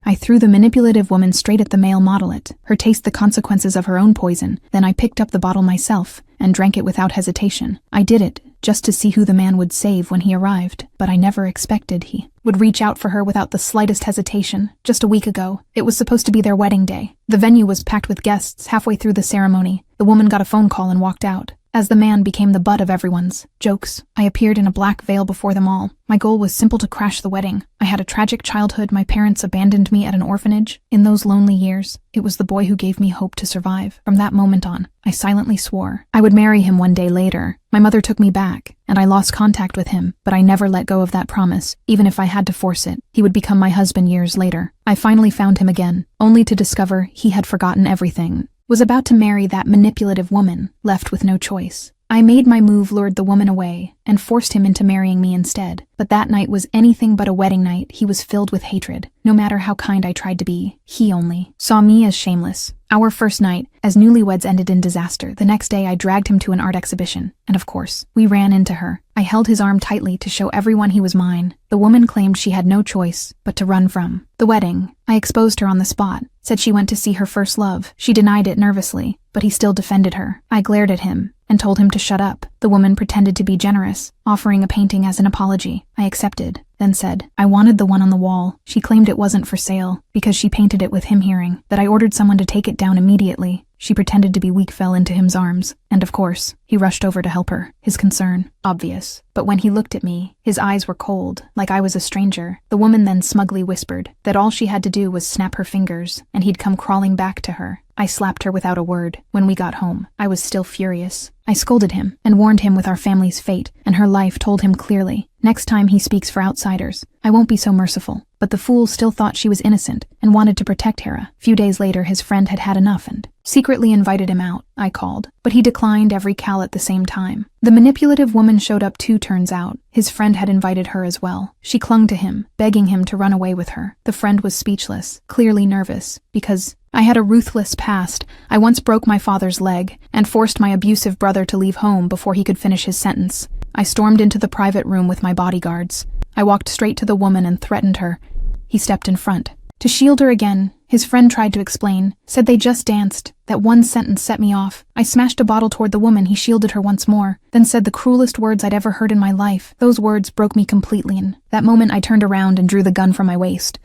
I threw the manipulative woman straight at the male modelet, her taste the consequences of her own poison. Then I picked up the bottle myself and drank it without hesitation. I did it just to see who the man would save when he arrived, but I never expected he would reach out for her without the slightest hesitation. Just a week ago, it was supposed to be their wedding day. The venue was packed with guests. Halfway through the ceremony, the woman got a phone call and walked out. As the man became the butt of everyone's jokes, I appeared in a black veil before them all. My goal was simple: to crash the wedding. I had a tragic childhood. My parents abandoned me at an orphanage. In those lonely years, it was the boy who gave me hope to survive. From that moment on, I silently swore I would marry him one day later. My mother took me back, and I lost contact with him, but I never let go of that promise, even if I had to force it. He would become my husband years later. I finally found him again, only to discover he had forgotten everything. Was about to marry that manipulative woman, left with no choice. I made my move, lured the woman away, and forced him into marrying me instead. But that night was anything but a wedding night. He was filled with hatred. No matter how kind I tried to be, he only saw me as shameless. Our first night, as newlyweds, ended in disaster. The next day I dragged him to an art exhibition, and of course, we ran into her. I held his arm tightly to show everyone he was mine. The woman claimed she had no choice but to run from the wedding. I exposed her on the spot, said she went to see her first love. She denied it nervously, but he still defended her. I glared at him and told him to shut up. The woman pretended to be generous, offering a painting as an apology. I accepted, then said I wanted the one on the wall. She claimed it wasn't for sale because she painted it with him hearing, that I ordered someone to take it down immediately. She pretended to be weak, fell into his arms, and of course, he rushed over to help her, his concern obvious. But when he looked at me, his eyes were cold, like I was a stranger. The woman then smugly whispered that all she had to do was snap her fingers, and he'd come crawling back to her. I slapped her without a word. When we got home, I was still furious. I scolded him and warned him with our family's fate, and her life told him clearly, next time he speaks for outsiders, I won't be so merciful. But the fool still thought she was innocent and wanted to protect Hera. Few days later, his friend had had enough and secretly invited him out. I called, but he declined every call at the same time. The manipulative woman showed up too, turns out. His friend had invited her as well. She clung to him, begging him to run away with her. The friend was speechless, clearly nervous, because I had a ruthless past. I once broke my father's leg and forced my abusive brother to leave home before he could finish his sentence. I stormed into the private room with my bodyguards. I walked straight to the woman and threatened her. He stepped in front. To shield her again, his friend tried to explain, said they just danced. That one sentence set me off. I smashed a bottle toward the woman. He shielded her once more, then said the cruelest words I'd ever heard in my life. Those words broke me completely. In that moment, I turned around and drew the gun from my waist.